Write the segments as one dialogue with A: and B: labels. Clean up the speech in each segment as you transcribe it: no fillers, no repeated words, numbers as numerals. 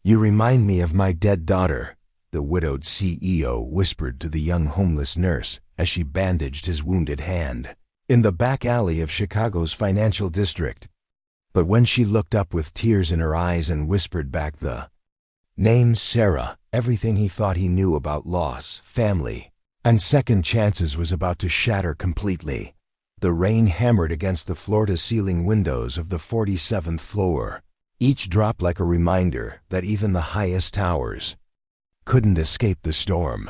A: "You remind me of my dead daughter," the widowed CEO whispered to the young homeless nurse as she bandaged his wounded hand, "in the back alley of Chicago's financial district." But when she looked up with tears in her eyes and whispered back the name Sarah, everything he thought he knew about loss, family, and second chances was about to shatter completely. The rain hammered against the floor-to-ceiling windows of the 47th floor, each drop like a reminder that even the highest towers couldn't escape the storm.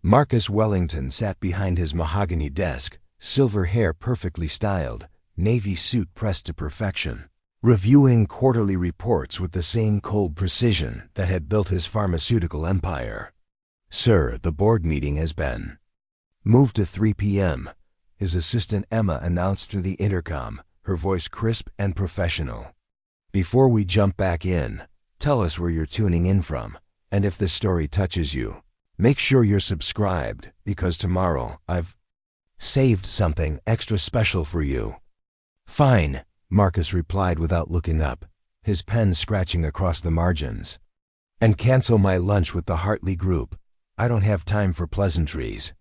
A: Marcus Wellington sat behind his mahogany desk, silver hair perfectly styled, navy suit pressed to perfection, reviewing quarterly reports with the same cold precision that had built his pharmaceutical empire. "Sir, the board meeting has been moved to 3 p.m., his assistant Emma announced through the intercom, her voice crisp and professional. "Before we jump back in, tell us where you're tuning in from, and if this story touches you, make sure you're subscribed, because tomorrow I've saved something extra special for you." "Fine," Marcus replied without looking up, his pen scratching across the margins. "And cancel my lunch with the Hartley group. I don't have time for pleasantries."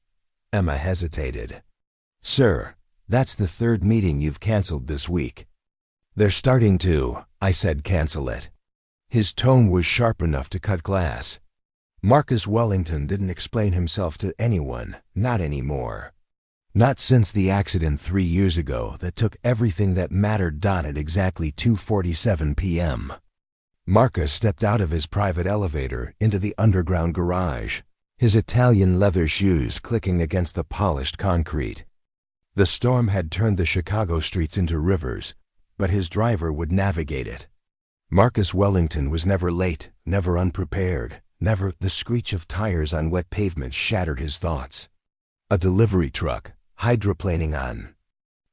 A: Emma hesitated. "Sir, that's the third meeting you've canceled this week." "They're starting to," I said, "cancel it." His tone was sharp enough to cut glass. Marcus Wellington didn't explain himself to anyone, not anymore. Not since the accident 3 years ago that took everything that mattered at exactly 2:47 p.m. Marcus stepped out of his private elevator into the underground garage, his Italian leather shoes clicking against the polished concrete. The storm had turned the Chicago streets into rivers, but his driver would navigate it. Marcus Wellington was never late, never unprepared, never. The screech of tires on wet pavement shattered his thoughts. A delivery truck, hydroplaning on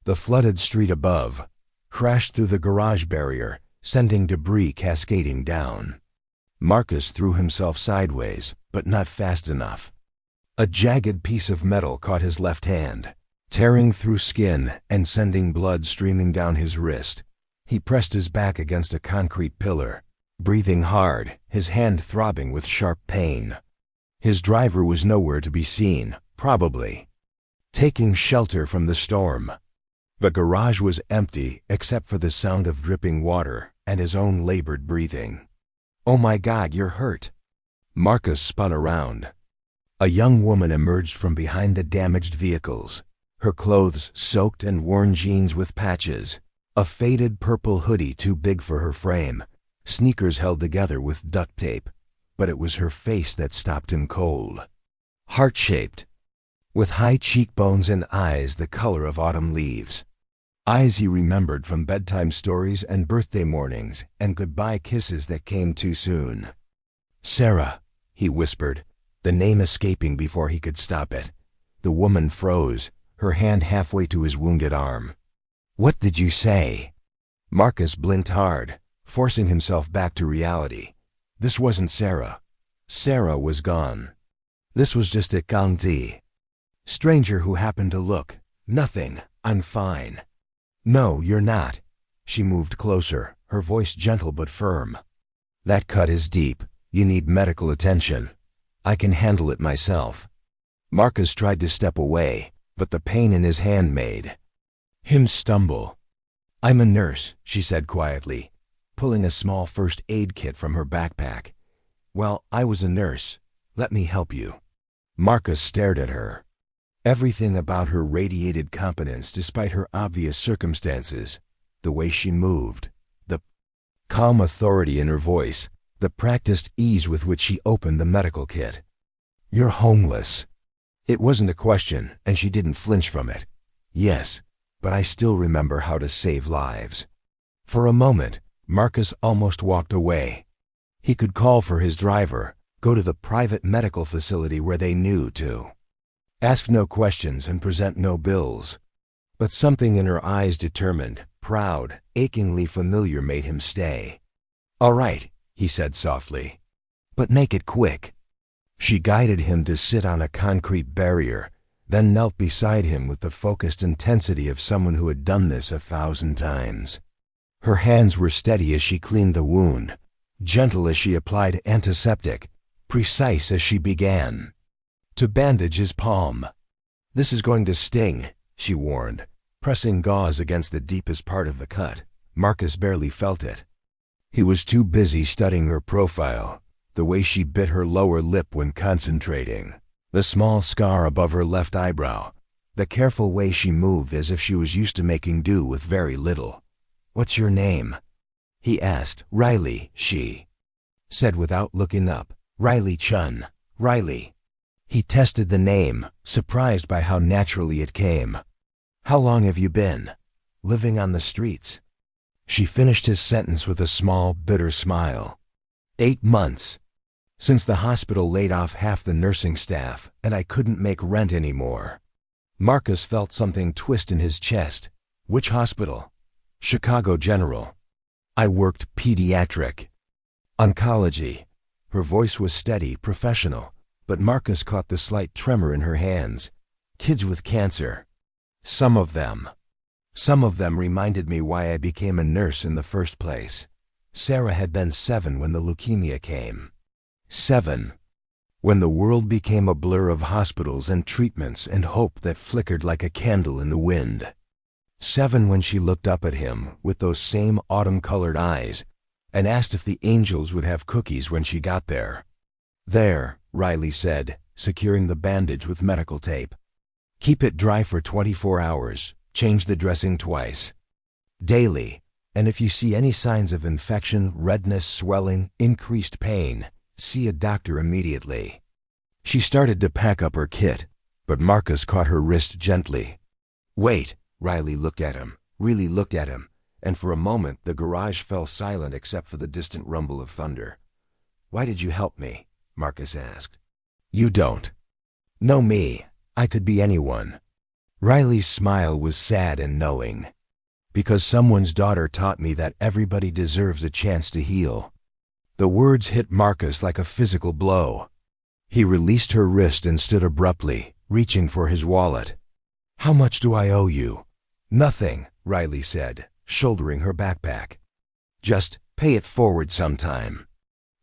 A: the flooded street above, crashed through the garage barrier, sending debris cascading down. Marcus threw himself sideways, but not fast enough. A jagged piece of metal caught his left hand, tearing through skin and sending blood streaming down his wrist. He pressed his back against a concrete pillar, breathing hard, his hand throbbing with sharp pain. His driver was nowhere to be seen, probably taking shelter from the storm. The garage was empty except for the sound of dripping water and his own labored breathing. "Oh my God, you're hurt." Marcus spun around. A young woman emerged from behind the damaged vehicles, her clothes soaked and worn, jeans with patches, a faded purple hoodie too big for her frame, sneakers held together with duct tape. But it was her face that stopped him cold. Heart-shaped, with high cheekbones and eyes the color of autumn leaves. Eyes he remembered from bedtime stories and birthday mornings and goodbye kisses that came too soon. "Sarah," he whispered, the name escaping before he could stop it. The woman froze, her hand halfway to his wounded arm. "What did you say?" Marcus blinked hard, forcing himself back to reality. This wasn't Sarah. Sarah was gone. This was just a Gandhi stranger who happened to look. "Nothing. I'm fine." "No, you're not." She moved closer, her voice gentle but firm. "That cut is deep. You need medical attention. I can handle it myself." Marcus tried to step away, but the pain in his hand made him stumble. "I'm a nurse," she said quietly, pulling a small first aid kit from her backpack. "Well, I was a nurse. Let me help you." Marcus stared at her. Everything about her radiated competence despite her obvious circumstances. The way she moved, the calm authority in her voice, the practiced ease with which she opened the medical kit. "You're homeless." It wasn't a question, and she didn't flinch from it. "Yes, but I still remember how to save lives." For a moment, Marcus almost walked away. He could call for his driver, go to the private medical facility where they knew to ask no questions and present no bills. But something in her eyes, determined, proud, achingly familiar, made him stay. "All right," he said softly, "but make it quick." She guided him to sit on a concrete barrier, then knelt beside him with the focused intensity of someone who had done this 1,000 times. Her hands were steady as she cleaned the wound, gentle as she applied antiseptic, precise as she began to bandage his palm. "This is going to sting," she warned, pressing gauze against the deepest part of the cut. Marcus barely felt it. He was too busy studying her profile, the way she bit her lower lip when concentrating, the small scar above her left eyebrow, the careful way she moved as if she was used to making do with very little. "What's your name?" he asked. "Riley," she said without looking up. "Riley Chun. Riley." He tested the name, surprised by how naturally it came. "How long have you been living on the streets?" She finished his sentence with a small, bitter smile. 8 months. Since the hospital laid off half the nursing staff, and I couldn't make rent anymore. Marcus felt something twist in his chest. "Which hospital?" "Chicago General. I worked pediatric oncology." Her voice was steady, professional, but Marcus caught the slight tremor in her hands. "Kids with cancer. Some of them reminded me why I became a nurse in the first place. Sarah had been 7 when the leukemia came. 7. When the world became a blur of hospitals and treatments and hope that flickered like a candle in the wind. 7 when she looked up at him with those same autumn-colored eyes and asked if the angels would have cookies when she got there. "There," Riley said, securing the bandage with medical tape. "Keep it dry for 24 hours. Change the dressing twice daily. And if you see any signs of infection, redness, swelling, increased pain, see a doctor immediately." She started to pack up her kit, but Marcus caught her wrist gently. "Wait." Riley looked at him, really looked at him, and for a moment the garage fell silent except for the distant rumble of thunder. "Why did you help me?" Marcus asked. "You don't know me. I could be anyone." Riley's smile was sad and knowing. "Because someone's daughter taught me that everybody deserves a chance to heal." The words hit Marcus like a physical blow. He released her wrist and stood abruptly, reaching for his wallet. "How much do I owe you?" "Nothing," Riley said, shouldering her backpack. "Just pay it forward sometime."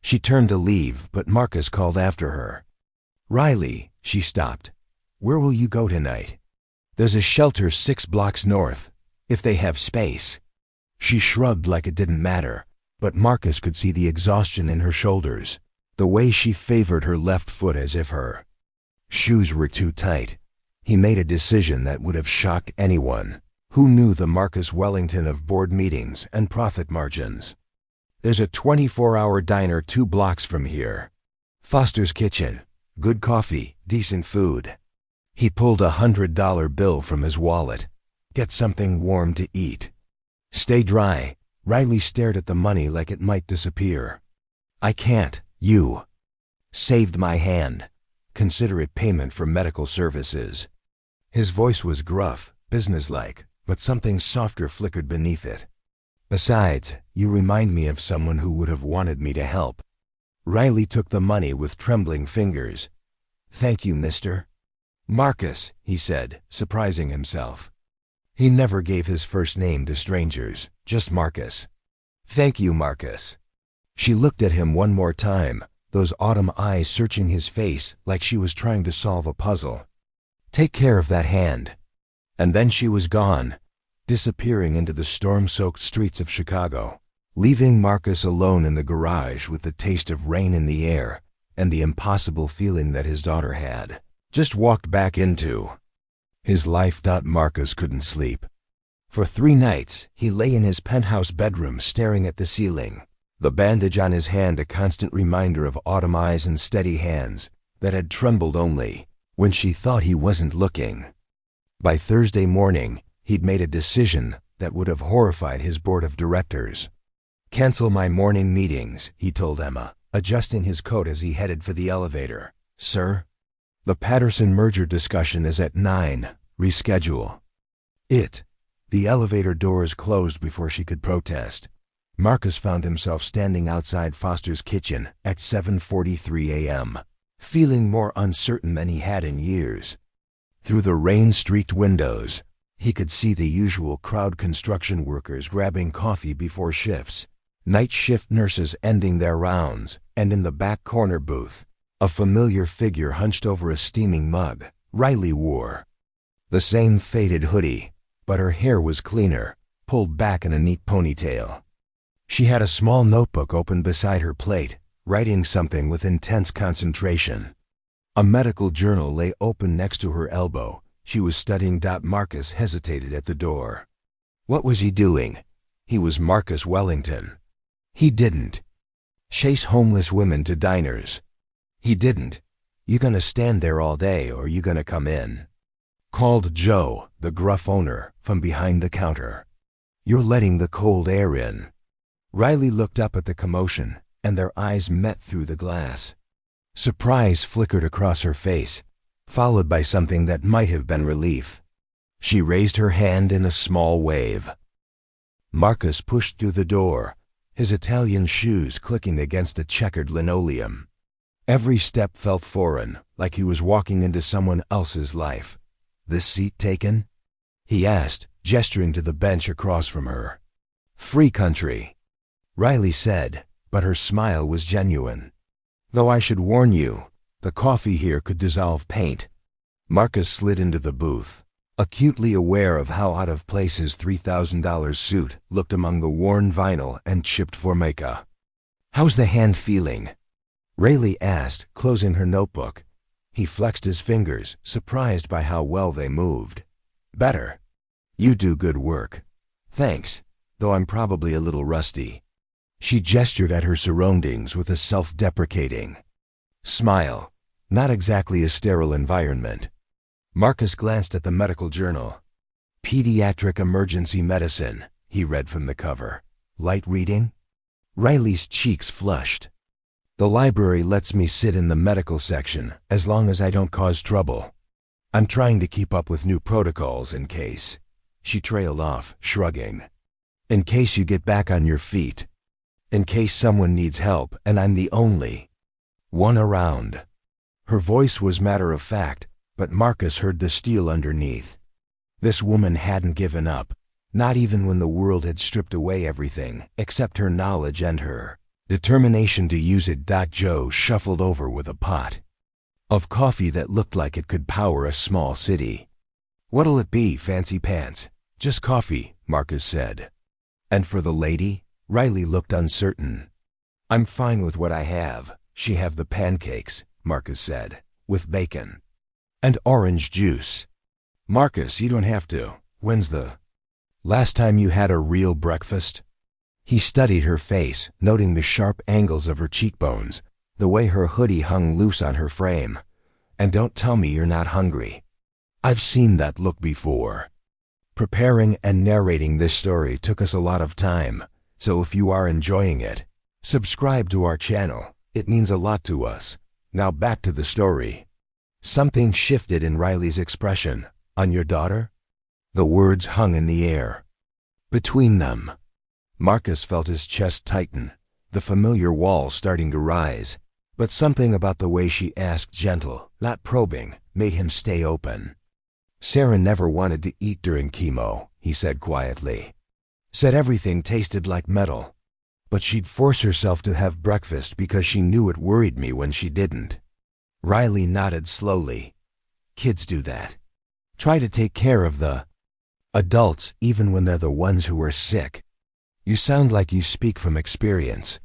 A: She turned to leave, but Marcus called after her. "Riley," she stopped. "Where will you go tonight?" "There's a shelter 6 blocks north, if they have space." She shrugged like it didn't matter, but Marcus could see the exhaustion in her shoulders, the way she favored her left foot as if her shoes were too tight. He made a decision that would have shocked anyone who knew the Marcus Wellington of board meetings and profit margins. "There's a 24-hour diner 2 blocks from here. Foster's Kitchen. Good coffee, decent food." He pulled a $100 bill from his wallet. "Get something warm to eat. Stay dry." Riley stared at the money like it might disappear. "I can't. You saved my hand. Consider it payment for medical services." His voice was gruff, businesslike, but something softer flickered beneath it. "Besides, you remind me of someone who would have wanted me to help." Riley took the money with trembling fingers. "Thank you, mister." "Marcus," he said, surprising himself. He never gave his first name to strangers, just Marcus. "Thank you, Marcus." She looked at him one more time, those autumn eyes searching his face like she was trying to solve a puzzle. "Take care of that hand." And then she was gone, disappearing into the storm-soaked streets of Chicago, leaving Marcus alone in the garage with the taste of rain in the air and the impossible feeling that his daughter had just walked back into his life. Marcus couldn't sleep. For 3 nights, he lay in his penthouse bedroom staring at the ceiling, the bandage on his hand a constant reminder of autumn eyes and steady hands that had trembled only when she thought he wasn't looking. By Thursday morning, he'd made a decision that would have horrified his board of directors. "Cancel my morning meetings," he told Emma, adjusting his coat as he headed for the elevator. "Sir? The Patterson merger discussion is at 9. Reschedule it." The elevator doors closed before she could protest. Marcus found himself standing outside Foster's Kitchen at 7:43 a.m., feeling more uncertain than he had in years. Through the rain-streaked windows, he could see the usual crowd: construction workers grabbing coffee before shifts, Night shift nurses ending their rounds, and in the back corner booth, a familiar figure hunched over a steaming mug. Riley wore the same faded hoodie, but her hair was cleaner, pulled back in a neat ponytail. She had a small notebook open beside her plate, writing something with intense concentration. A medical journal lay open next to her elbow. She was studying. Marcus hesitated at the door. What was he doing? He was Marcus Wellington. He didn't chase homeless women to diners. He didn't, "You gonna stand there all day or you gonna come in?" called Joe, the gruff owner, from behind the counter. "You're letting the cold air in." Riley looked up at the commotion, and their eyes met through the glass. Surprise flickered across her face, followed by something that might have been relief. She raised her hand in a small wave. Marcus pushed through the door, his Italian shoes clicking against the checkered linoleum. Every step felt foreign, like he was walking into someone else's life. "This seat taken?" he asked, gesturing to the bench across from her. "Free country," Riley said, but her smile was genuine. "Though I should warn you, the coffee here could dissolve paint." Marcus slid into the booth, acutely aware of how out of place his $3,000 suit looked among the worn vinyl and chipped formica. "How's the hand feeling?" Riley asked, closing her notebook. He flexed his fingers, surprised by how well they moved. "Better. You do good work." "Thanks, though I'm probably a little rusty." She gestured at her surroundings with a self-deprecating smile. Not exactly a sterile environment. Marcus glanced at the medical journal. "Pediatric Emergency Medicine," he read from the cover. "Light reading?" Riley's cheeks flushed. "The library lets me sit in the medical section as long as I don't cause trouble. I'm trying to keep up with new protocols in case." She trailed off, shrugging. "In case you get back on your feet. In case someone needs help and I'm the only one around." Her voice was matter-of-fact, but Marcus heard the steel underneath. This woman hadn't given up, not even when the world had stripped away everything except her knowledge and her determination to use it. Joe shuffled over with a pot of coffee that looked like it could power a small city. "What'll it be, fancy pants?" "Just coffee," Marcus said. "And for the lady?" Riley looked uncertain. "I'm fine with what I have." "She have the pancakes," Marcus said, "with bacon and orange juice." "Marcus, you don't have to. When's the last time you had a real breakfast?" He studied her face, noting the sharp angles of her cheekbones, the way her hoodie hung loose on her frame. "And don't tell me you're not hungry. I've seen that look before." Preparing and narrating this story took us a lot of time, so if you are enjoying it, subscribe to our channel. It means a lot to us. Now back to the story. Something shifted in Riley's expression. "On your daughter?" The words hung in the air. Between them, Marcus felt his chest tighten, the familiar wall starting to rise. But something about the way she asked, gentle, not probing, made him stay open. "Sarah never wanted to eat during chemo," he said quietly. "Said everything tasted like metal. But she'd force herself to have breakfast because she knew it worried me when she didn't." Riley nodded slowly. "Kids do that. Try to take care of the adults even when they're the ones who are sick." "You sound like you speak from experience."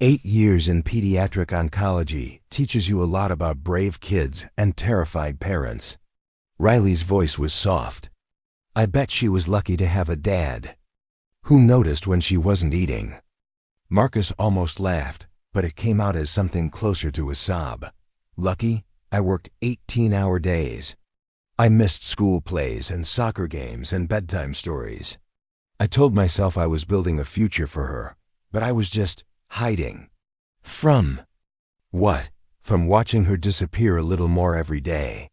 A: 8 years in pediatric oncology teaches you a lot about brave kids and terrified parents. Riley's voice was soft. "I bet she was lucky to have a dad who noticed when she wasn't eating." Marcus almost laughed, but it came out as something closer to a sob. "Lucky? I worked 18-hour days. I missed school plays and soccer games and bedtime stories. I told myself I was building a future for her, but I was just hiding." "From what?" "From watching her disappear a little more every day."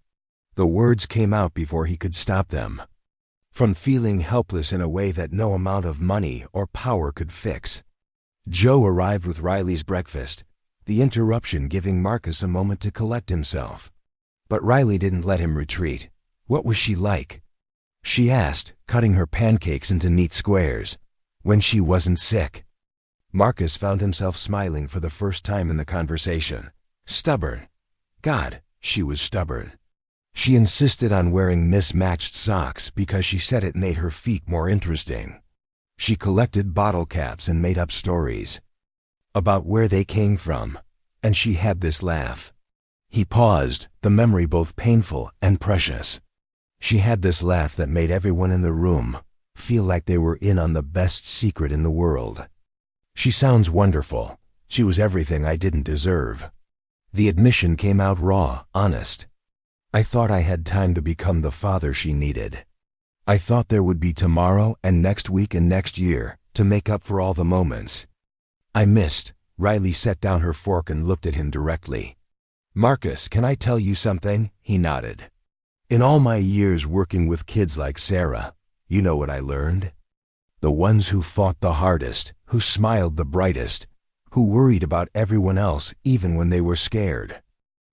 A: The words came out before he could stop them. "From feeling helpless in a way that no amount of money or power could fix." Joe arrived with Riley's breakfast, the interruption giving Marcus a moment to collect himself. But Riley didn't let him retreat. "What was she like?" she asked, cutting her pancakes into neat squares. "When she wasn't sick?" Marcus found himself smiling for the first time in the conversation. Stubborn. God, she was stubborn. She insisted on wearing mismatched socks because she said it made her feet more interesting. She collected bottle caps and made up stories about where they came from, and she had this laugh. He paused, the memory both painful and precious. She had this laugh that made everyone in the room feel like they were in on the best secret in the world. She sounds wonderful. She was everything I didn't deserve. The admission came out raw, honest. I thought I had time to become the father she needed. I thought there would be tomorrow and next week and next year to make up for all the moments I missed. Riley set down her fork and looked at him directly. Marcus, can I tell you something? He nodded. In all my years working with kids like Sarah, you know what I learned? The ones who fought the hardest, who smiled the brightest, who worried about everyone else even when they were scared.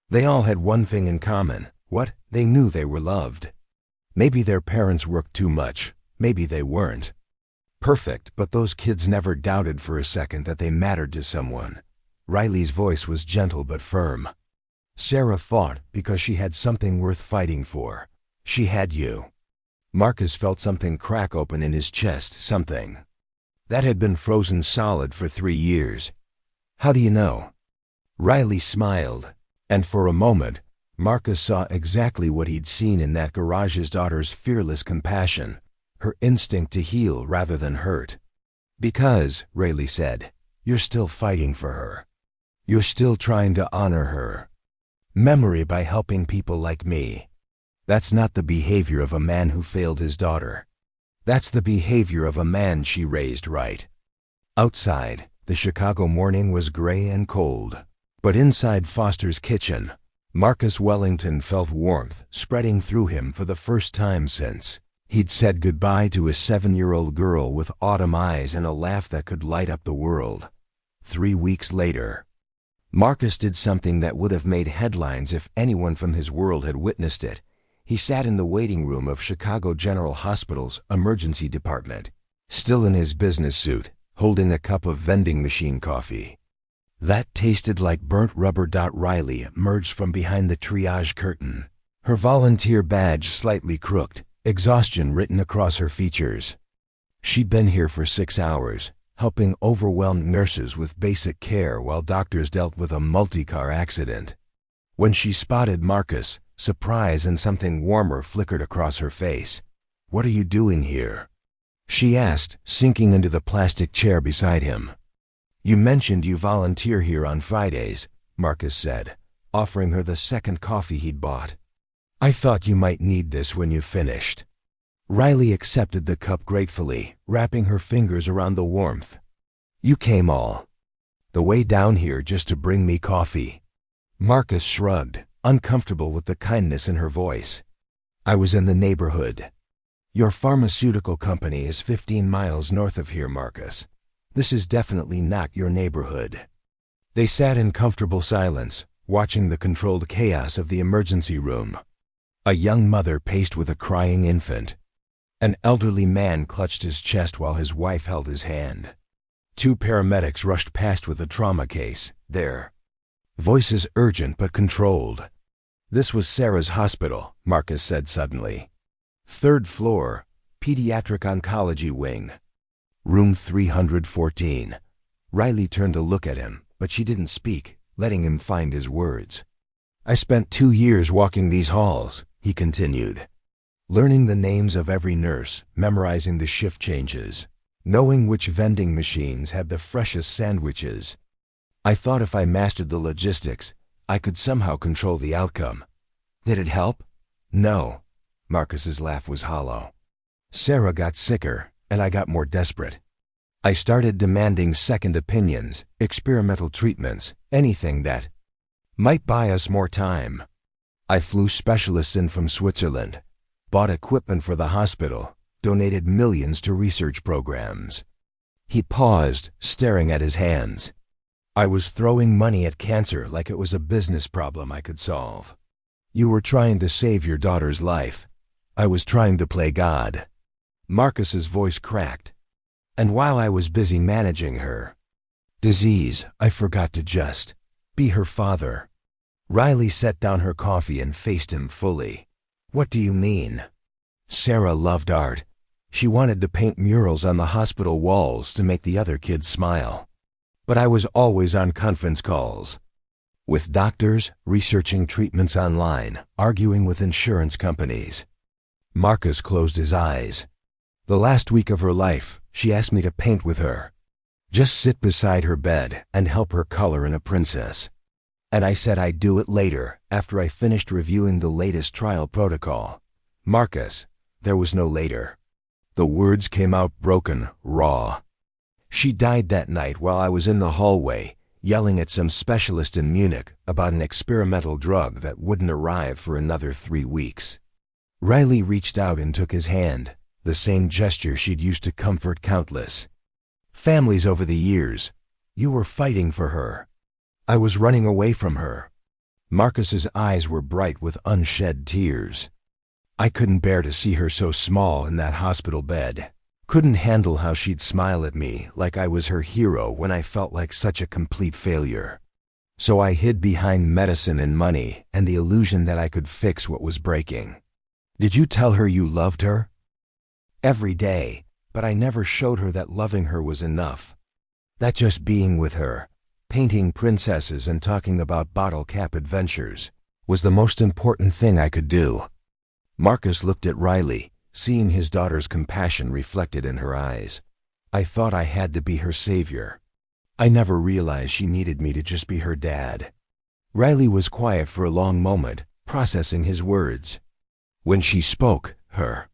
A: They all had one thing in common. What? They knew they were loved. Maybe their parents worked too much. Maybe they weren't perfect, but those kids never doubted for a second that they mattered to someone. Riley's voice was gentle but firm. Sarah fought because she had something worth fighting for. She had you. Marcus felt something crack open in his chest, something that had been frozen solid for 3 years. How do you know? Riley smiled, and for a moment, Marcus saw exactly what he'd seen in that garage's daughter's fearless compassion, her instinct to heal rather than hurt. Because, Riley said, you're still fighting for her. You're still trying to honor her memory by helping people like me. That's not the behavior of a man who failed his daughter. That's the behavior of a man she raised right. Outside, the Chicago morning was gray and cold. But inside Foster's kitchen, Marcus Wellington felt warmth spreading through him for the first time since he'd said goodbye to a 7-year-old girl with autumn eyes and a laugh that could light up the world. 3 weeks later, Marcus did something that would have made headlines if anyone from his world had witnessed it. He sat in the waiting room of Chicago General Hospital's emergency department, still in his business suit, holding a cup of vending machine coffee that tasted like burnt rubber. Riley emerged from behind the triage curtain, her volunteer badge slightly crooked, exhaustion written across her features. She'd been here for 6 hours, helping overwhelmed nurses with basic care while doctors dealt with a multi-car accident. When she spotted Marcus, surprise and something warmer flickered across her face. What are you doing here? She asked, sinking into the plastic chair beside him. You mentioned you volunteer here on Fridays, Marcus said, offering her the second coffee he'd bought. I thought you might need this when you finished. Riley accepted the cup gratefully, wrapping her fingers around the warmth. You came all the way down here just to bring me coffee. Marcus shrugged, uncomfortable with the kindness in her voice. I was in the neighborhood. Your pharmaceutical company is 15 miles north of here, Marcus. This is definitely not your neighborhood. They sat in comfortable silence, watching the controlled chaos of the emergency room. A young mother paced with a crying infant. An elderly man clutched his chest while his wife held his hand. 2 paramedics rushed past with a trauma case, their voices urgent but controlled. This was Sarah's hospital, Marcus said suddenly. 3rd floor, pediatric oncology wing. Room 314. Riley turned to look at him, but she didn't speak, letting him find his words. I spent 2 years walking these halls, he continued. Learning the names of every nurse, memorizing the shift changes, knowing which vending machines had the freshest sandwiches. I thought if I mastered the logistics, I could somehow control the outcome. Did it help? No. Marcus's laugh was hollow. Sarah got sicker, and I got more desperate. I started demanding second opinions, experimental treatments, anything that might buy us more time. I flew specialists in from Switzerland, bought equipment for the hospital, donated millions to research programs. He paused, staring at his hands. I was throwing money at cancer like it was a business problem I could solve. You were trying to save your daughter's life. I was trying to play God. Marcus's voice cracked. And while I was busy managing her, Disease, I forgot to just be her father. Riley set down her coffee and faced him fully. What do you mean? Sarah loved art. She wanted to paint murals on the hospital walls to make the other kids smile. But I was always on conference calls with doctors, researching treatments online, arguing with insurance companies. Marcus closed his eyes. The last week of her life, she asked me to paint with her. Just sit beside her bed and help her color in a princess. And I said I'd do it later, after I finished reviewing the latest trial protocol. Marcus, there was no later. The words came out broken, raw. She died that night while I was in the hallway, yelling at some specialist in Munich about an experimental drug that wouldn't arrive for another 3 weeks. Riley reached out and took his hand, the same gesture she'd used to comfort countless families over the years. You were fighting for her. I was running away from her. Marcus's eyes were bright with unshed tears. I couldn't bear to see her so small in that hospital bed. Couldn't handle how she'd smile at me like I was her hero when I felt like such a complete failure. So I hid behind medicine and money and the illusion that I could fix what was breaking. Did you tell her you loved her? Every day, but I never showed her that loving her was enough. That just being with her, painting princesses and talking about bottle cap adventures, was the most important thing I could do. Marcus looked at Riley, seeing his daughter's compassion reflected in her eyes. I thought I had to be her savior. I never realized she needed me to just be her dad. Riley was quiet for a long moment, processing his words. When she spoke, her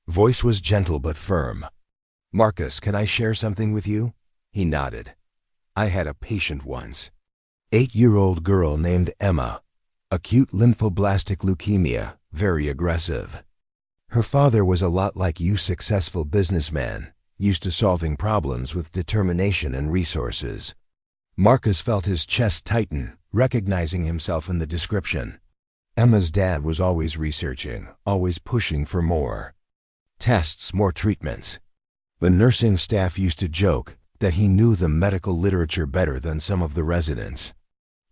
A: voice was gentle but firm. Marcus, can I share something with you? He nodded. I had a patient once. 8-year-old girl named Emma. Acute lymphoblastic leukemia, very aggressive. Her father was a lot like you, successful businessman, used to solving problems with determination and resources. Marcus felt his chest tighten, recognizing himself in the description. Emma's dad was always researching, always pushing for more tests, more treatments. The nursing staff used to joke that he knew the medical literature better than some of the residents.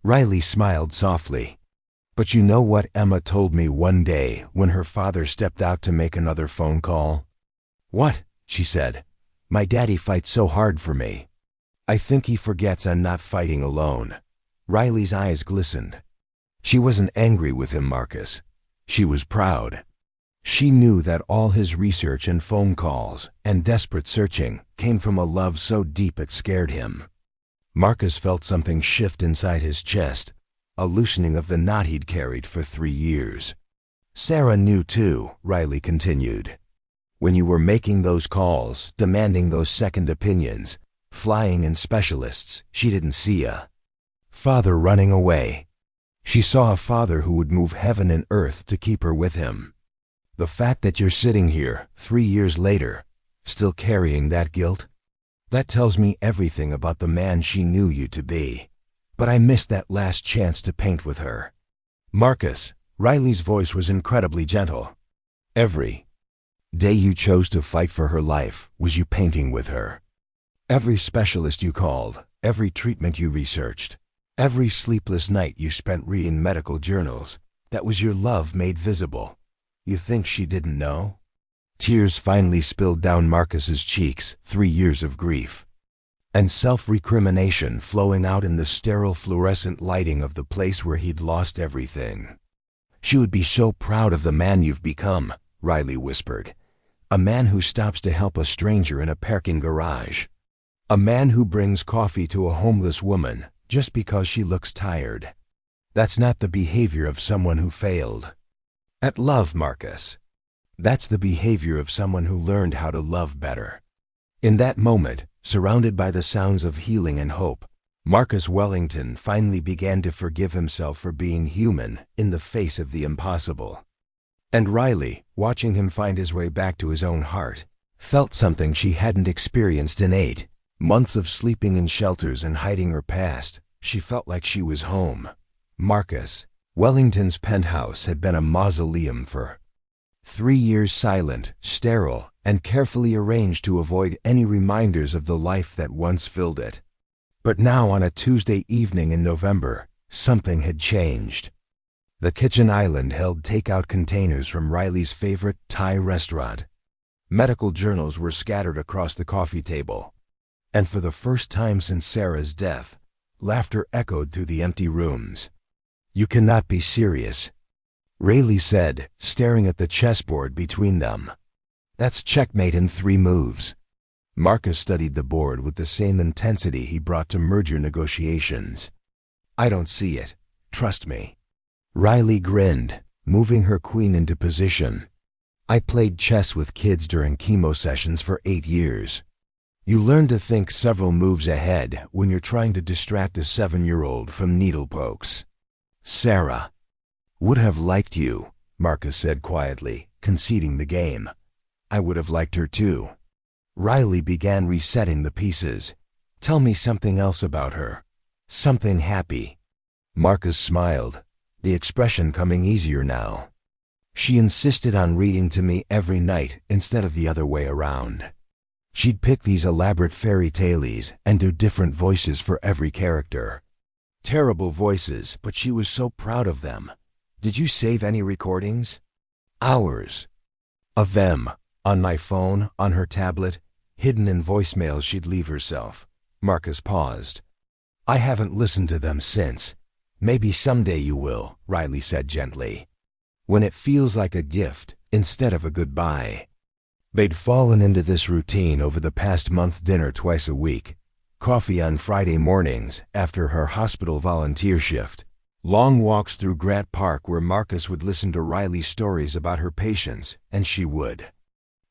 A: Riley smiled softly. But you know what Emma told me one day when her father stepped out to make another phone call? What? She said. My daddy fights so hard for me. I think he forgets I'm not fighting alone. Riley's eyes glistened. She wasn't angry with him, Marcus. She was proud. She knew that all his research and phone calls and desperate searching came from a love so deep it scared him. Marcus felt something shift inside his chest, a loosening of the knot he'd carried for 3 years. Sarah knew too, Riley continued. When you were making those calls, demanding those second opinions, flying in specialists, she didn't see a father running away. She saw a father who would move heaven and earth to keep her with him. The fact that you're sitting here, 3 years later, still carrying that guilt, that tells me everything about the man she knew you to be. But I missed that last chance to paint with her. Marcus, Riley's voice was incredibly gentle. Every day you chose to fight for her life was you painting with her. Every specialist you called, every treatment you researched, every sleepless night you spent reading medical journals, that was your love made visible. You think she didn't know? Tears finally spilled down Marcus's cheeks, 3 years of grief and self-recrimination flowing out in the sterile fluorescent lighting of the place where he'd lost everything. She would be so proud of the man you've become, Riley whispered. A man who stops to help a stranger in a parking garage. A man who brings coffee to a homeless woman just because she looks tired. That's not the behavior of someone who failed at love, Marcus. That's the behavior of someone who learned how to love better. In that moment, surrounded by the sounds of healing and hope, Marcus Wellington finally began to forgive himself for being human in the face of the impossible. And Riley, watching him find his way back to his own heart, felt something she hadn't experienced in 8 months of sleeping in shelters and hiding her past. She felt like she was home. Marcus Wellington's penthouse had been a mausoleum for 3 years, silent, sterile, and carefully arranged to avoid any reminders of the life that once filled it. But now on a Tuesday evening in November, something had changed. The kitchen island held takeout containers from Riley's favorite Thai restaurant. Medical journals were scattered across the coffee table. And for the first time since Sarah's death, laughter echoed through the empty rooms. "You cannot be serious," Riley said, staring at the chessboard between them. "That's checkmate in 3 moves." Marcus studied the board with the same intensity he brought to merger negotiations. "I don't see it. Trust me." Riley grinned, moving her queen into position. "I played chess with kids during chemo sessions for 8 years. You learn to think several moves ahead when you're trying to distract a 7-year-old from needle pokes." "Sarah would have liked you," Marcus said quietly, conceding the game. "I would have liked her too." Riley began resetting the pieces. "Tell me something else about her. Something happy." Marcus smiled, the expression coming easier now. "She insisted on reading to me every night instead of the other way around. She'd pick these elaborate fairy tales and do different voices for every character. Terrible voices, but she was so proud of them. Did you save any recordings?" "Hours of them. On my phone, on her tablet, hidden in voicemails she'd leave herself." Marcus paused. "I haven't listened to them since. Maybe someday you will," Riley said gently. "When it feels like a gift instead of a goodbye." They'd fallen into this routine over the past month: dinner twice a week, coffee on Friday mornings after her hospital volunteer shift, long walks through Grant Park where Marcus would listen to Riley's stories about her patients and she would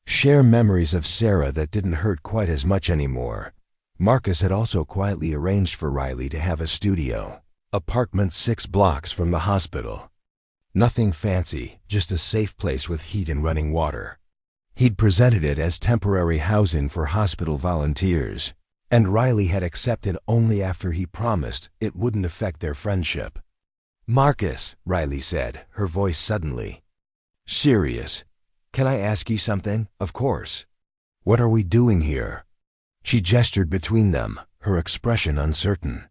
A: share memories of Sarah that didn't hurt quite as much anymore. Marcus had also quietly arranged for Riley to have a studio, apartment 6 blocks from the hospital. Nothing fancy, just a safe place with heat and running water. He'd presented it as temporary housing for hospital volunteers, and Riley had accepted only after he promised it wouldn't affect their friendship. "Marcus," Riley said, her voice suddenly serious, "can I ask you something?" "Of course." "What are we doing here?" She gestured between them, her expression uncertain.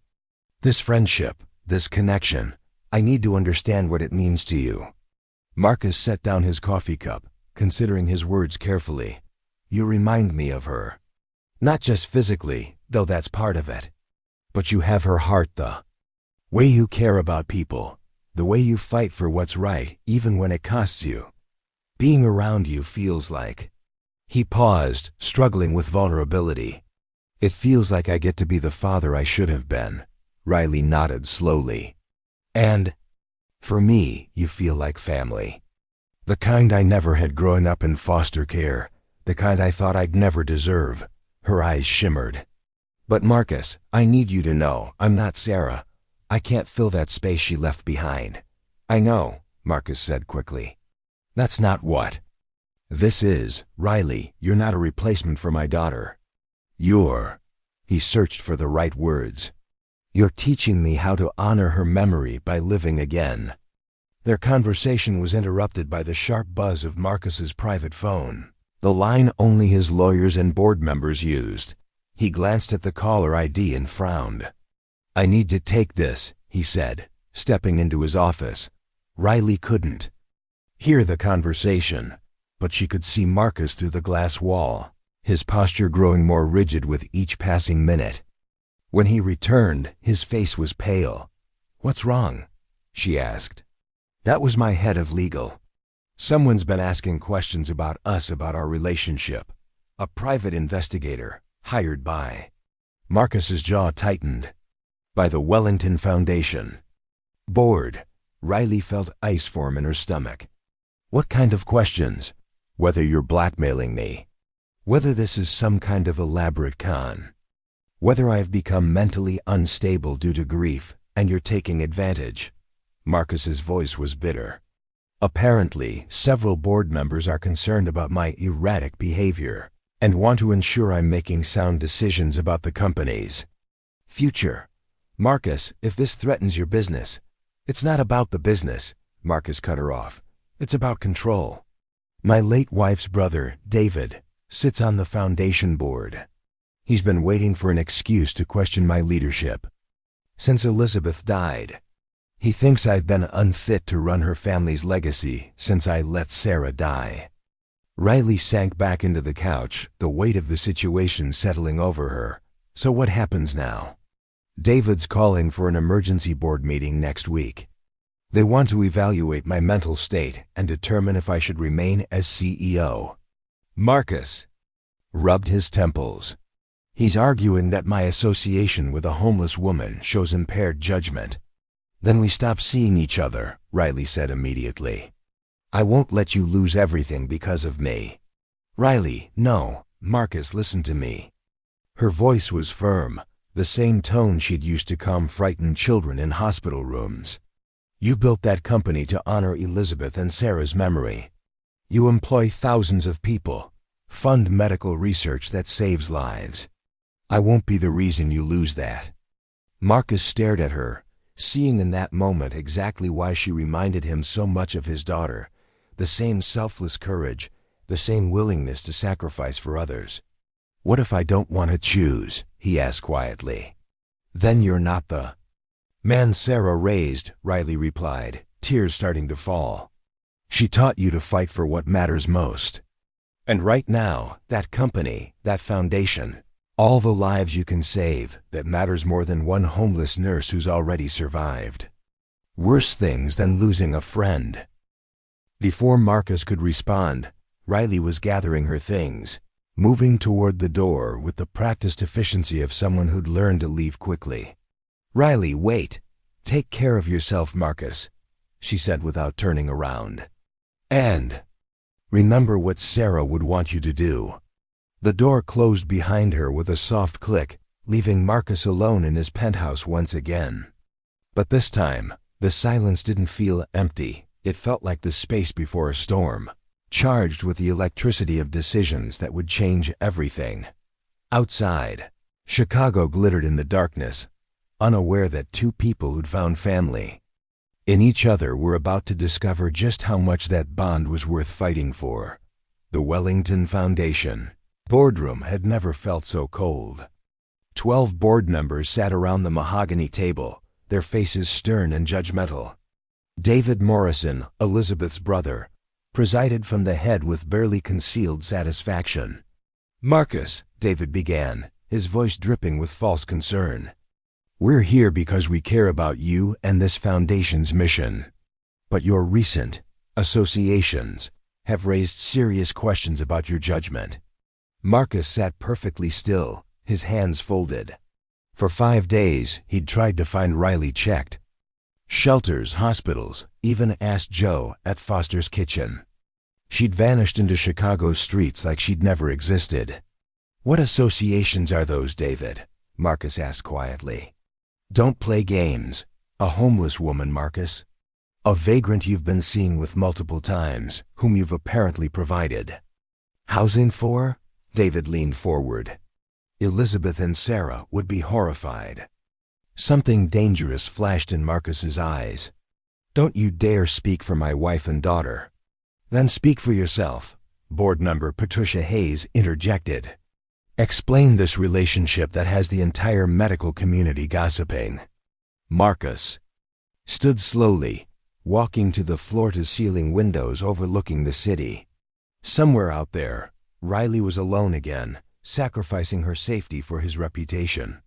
A: "This friendship, this connection, I need to understand what it means to you." Marcus set down his coffee cup, considering his words carefully. "You remind me of her. Not just physically, though that's part of it. But you have her heart, the way you care about people, the way you fight for what's right, even when it costs you. Being around you feels like—" He paused, struggling with vulnerability. "It feels like I get to be the father I should have been." Riley nodded slowly. "And for me, you feel like family. The kind I never had growing up in foster care, the kind I thought I'd never deserve." Her eyes shimmered. "But Marcus, I need you to know, I'm not Sarah. I can't fill that space she left behind." "I know," Marcus said quickly. "That's not what this is, Riley. You're not a replacement for my daughter. You're—" he searched for the right words. "You're teaching me how to honor her memory by living again." Their conversation was interrupted by the sharp buzz of Marcus's private phone, the line only his lawyers and board members used. He glanced at the caller ID and frowned. "I need to take this," he said, stepping into his office. Riley couldn't hear the conversation, but she could see Marcus through the glass wall, his posture growing more rigid with each passing minute. When he returned, his face was pale. "What's wrong?" she asked. "That was my head of legal. Someone's been asking questions about us, about our relationship. A private investigator, hired by—" Marcus's jaw tightened. "By the Wellington Foundation board." Riley felt ice form in her stomach. "What kind of questions? Whether you're blackmailing me. Whether this is some kind of elaborate con. Whether I've become mentally unstable due to grief and you're taking advantage." Marcus's voice was bitter. "Apparently, several board members are concerned about my erratic behavior and want to ensure I'm making sound decisions about the company's future." "Marcus, if this threatens your business—" "It's not about the business," Marcus cut her off. "It's about control. My late wife's brother, David, sits on the foundation board. He's been waiting for an excuse to question my leadership. Since Elizabeth died, he thinks I've been unfit to run her family's legacy since I let Sarah die. Riley sank back into the couch, the weight of the situation settling over her. So what happens now? David's calling for an emergency board meeting next week. They want to evaluate my mental state and determine if I should remain as CEO. Marcus rubbed his temples. He's arguing that my association with a homeless woman shows impaired judgment. Then we stop seeing each other, Riley said immediately. I won't let you lose everything because of me. Riley, no. Marcus, listen to me. Her voice was firm, the same tone she'd used to calm frightened children in hospital rooms. You built that company to honor Elizabeth and Sarah's memory. You employ thousands of people, fund medical research that saves lives. I won't be the reason you lose that. Marcus stared at her, seeing in that moment exactly why she reminded him so much of his daughter, the same selfless courage, the same willingness to sacrifice for others. What if I don't want to choose? He asked quietly. Then you're not the man Sarah raised, Riley replied, tears starting to fall. She taught you to fight for what matters most. And right now, that company, that foundation, all the lives you can save, that matters more than one homeless nurse who's already survived. Worse things than losing a friend. Before Marcus could respond, Riley was gathering her things, moving toward the door with the practiced efficiency of someone who'd learned to leave quickly. Riley, wait. Take care of yourself, Marcus, she said without turning around. And remember what Sarah would want you to do. The door closed behind her with a soft click, leaving Marcus alone in his penthouse once again. But this time, the silence didn't feel empty. It felt like the space before a storm, charged with the electricity of decisions that would change everything. Outside, Chicago glittered in the darkness, unaware that two people who'd found family in each other were about to discover just how much that bond was worth fighting for. The Wellington Foundation boardroom had never felt so cold. 12 board members sat around the mahogany table, their faces stern and judgmental. David Morrison, Elizabeth's brother, presided from the head with barely concealed satisfaction. Marcus, David began, his voice dripping with false concern. We're here because we care about you and this foundation's mission. But your recent associations have raised serious questions about your judgment. Marcus sat perfectly still, his hands folded. For 5 days, he'd tried to find Riley checked. Shelters, hospitals, even asked Joe at Foster's Kitchen. She'd vanished into Chicago's streets like she'd never existed. What associations are those, David? Marcus asked quietly. Don't play games. A homeless woman, Marcus. A vagrant you've been seeing with multiple times, whom you've apparently provided housing for? David leaned forward. Elizabeth and Sarah would be horrified. Something dangerous flashed in Marcus's eyes. Don't you dare speak for my wife and daughter. Then speak for yourself, board member Patricia Hayes interjected. Explain this relationship that has the entire medical community gossiping. Marcus stood slowly, walking to the floor-to-ceiling windows overlooking the city. Somewhere out there, Riley was alone again, sacrificing her safety for his reputation.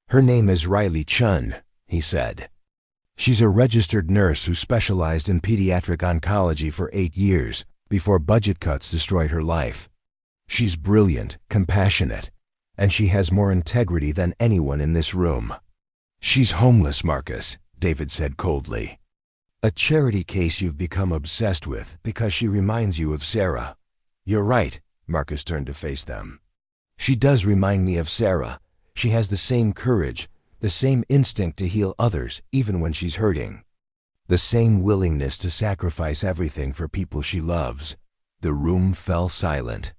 A: Her name is Riley Chun, he said. She's a registered nurse who specialized in pediatric oncology for 8 years before budget cuts destroyed her life. She's brilliant, compassionate, and she has more integrity than anyone in this room. She's homeless, Marcus, David said coldly. A charity case you've become obsessed with because she reminds you of Sarah. You're right, Marcus turned to face them. She does remind me of Sarah. She has the same courage, the same instinct to heal others even when she's hurting. The same willingness to sacrifice everything for people she loves. The room fell silent.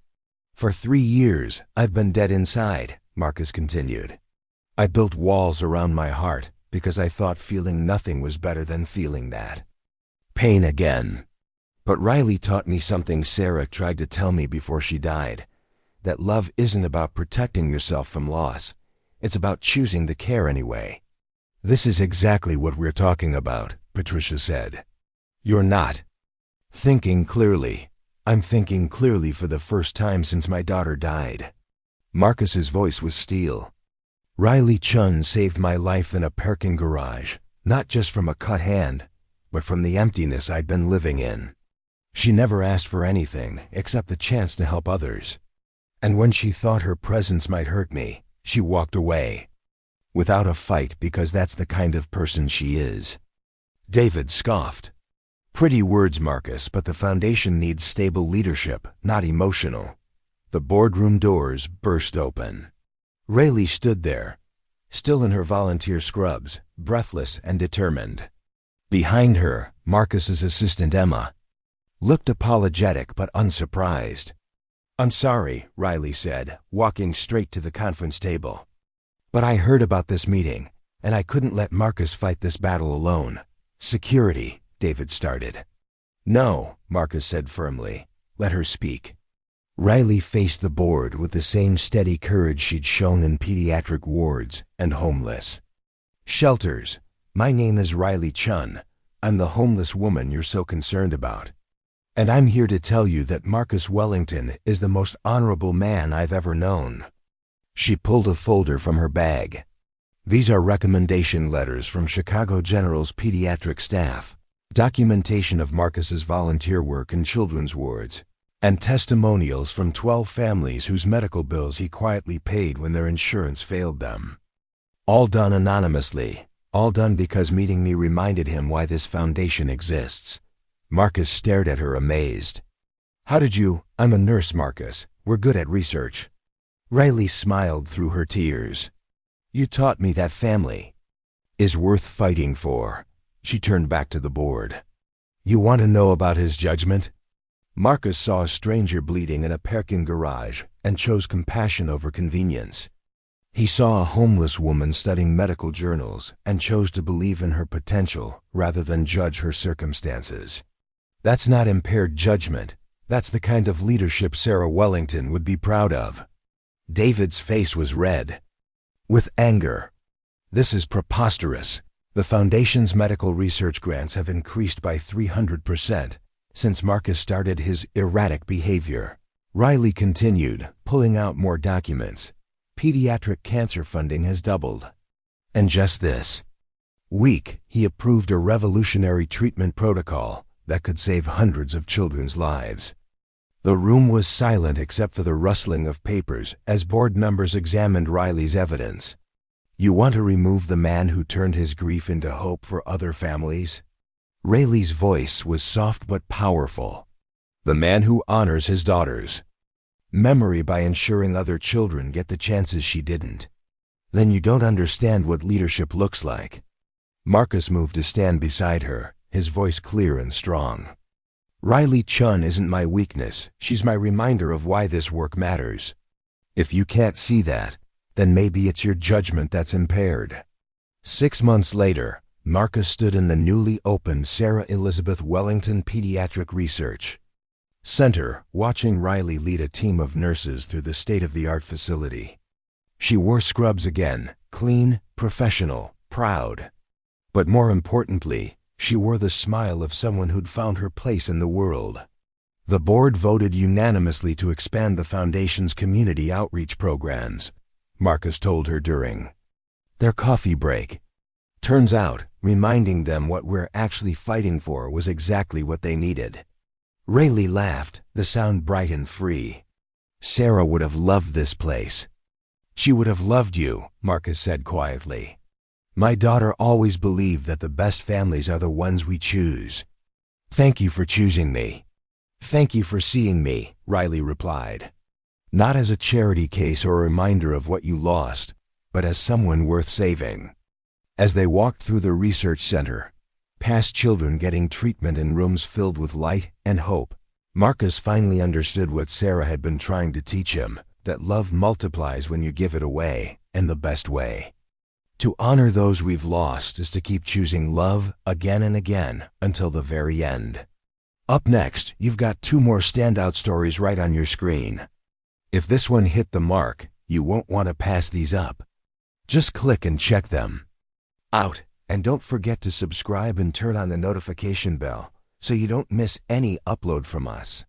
A: For 3 years, I've been dead inside, Marcus continued. I built walls around my heart because I thought feeling nothing was better than feeling that. Pain again. But Riley taught me something Sarah tried to tell me before she died. that love isn't about protecting yourself from loss. It's about choosing to care anyway. This is exactly what we're talking about, Patricia said. You're not thinking clearly. I'm thinking clearly for the first time since my daughter died. Marcus's voice was steel. Riley Chun saved my life in a parking garage, not just from a cut hand, but from the emptiness I'd been living in. She never asked for anything except the chance to help others. And when she thought her presence might hurt me, she walked away. Without a fight, because that's the kind of person she is. David scoffed. Pretty words, Marcus, but the foundation needs stable leadership, not emotional. The boardroom doors burst open. Rayleigh stood there, still in her volunteer scrubs, breathless and determined. Behind her, Marcus's assistant Emma looked apologetic but unsurprised. I'm sorry, Riley said, walking straight to the conference table. But I heard about this meeting, and I couldn't let Marcus fight this battle alone. Security, David started. No, Marcus said firmly. Let her speak. Riley faced the board with the same steady courage she'd shown in pediatric wards and homeless shelters. My name is Riley Chun. I'm the homeless woman you're so concerned about. And I'm here to tell you that Marcus Wellington is the most honorable man I've ever known. She pulled a folder from her bag. These are recommendation letters from Chicago General's pediatric staff, documentation of Marcus's volunteer work in children's wards, and testimonials from 12 families whose medical bills he quietly paid when their insurance failed them. All done anonymously, all done because meeting me reminded him why this foundation exists. Marcus stared at her amazed. How did you? I'm a nurse, Marcus. We're good at research. Riley smiled through her tears. You taught me that family is worth fighting for. She turned back to the board. You want to know about his judgment? Marcus saw a stranger bleeding in a parking garage and chose compassion over convenience. He saw a homeless woman studying medical journals and chose to believe in her potential rather than judge her circumstances. That's not impaired judgment. That's the kind of leadership Sarah Wellington would be proud of. David's face was red with anger. This is preposterous. The Foundation's medical research grants have increased by 300% since Marcus started his erratic behavior. Riley continued, pulling out more documents. Pediatric cancer funding has doubled. And just this week, he approved a revolutionary treatment protocol that could save hundreds of children's lives. The room was silent except for the rustling of papers as board members examined Riley's evidence. You want to remove the man who turned his grief into hope for other families? Rayleigh's voice was soft but powerful. The man who honors his daughter's memory by ensuring other children get the chances she didn't. Then you don't understand what leadership looks like. Marcus moved to stand beside her, his voice clear and strong. Riley Chun isn't my weakness. She's my reminder of why this work matters. If you can't see that, then maybe it's your judgment that's impaired. 6 months later, Marcus stood in the newly opened Sarah Elizabeth Wellington Pediatric Research Center, watching Riley lead a team of nurses through the state-of-the-art facility. She wore scrubs again, clean, professional, proud. But more importantly, she wore the smile of someone who'd found her place in the world. The board voted unanimously to expand the Foundation's community outreach programs, Marcus told her during their coffee break. Turns out, reminding them what we're actually fighting for was exactly what they needed. Rayleigh laughed, the sound bright and free. Sarah would have loved this place. She would have loved you, Marcus said quietly. My daughter always believed that the best families are the ones we choose. Thank you for choosing me. Thank you for seeing me, Riley replied. Not as a charity case or a reminder of what you lost, but as someone worth saving. As they walked through the research center, past children getting treatment in rooms filled with light and hope, Marcus finally understood what Sarah had been trying to teach him, that love multiplies when you give it away, and the best way to honor those we've lost is to keep choosing love again and again until the very end. Up next, you've got 2 more standout stories right on your screen. If this one hit the mark, you won't want to pass these up. Just click and check them out. And don't forget to subscribe and turn on the notification bell so you don't miss any upload from us.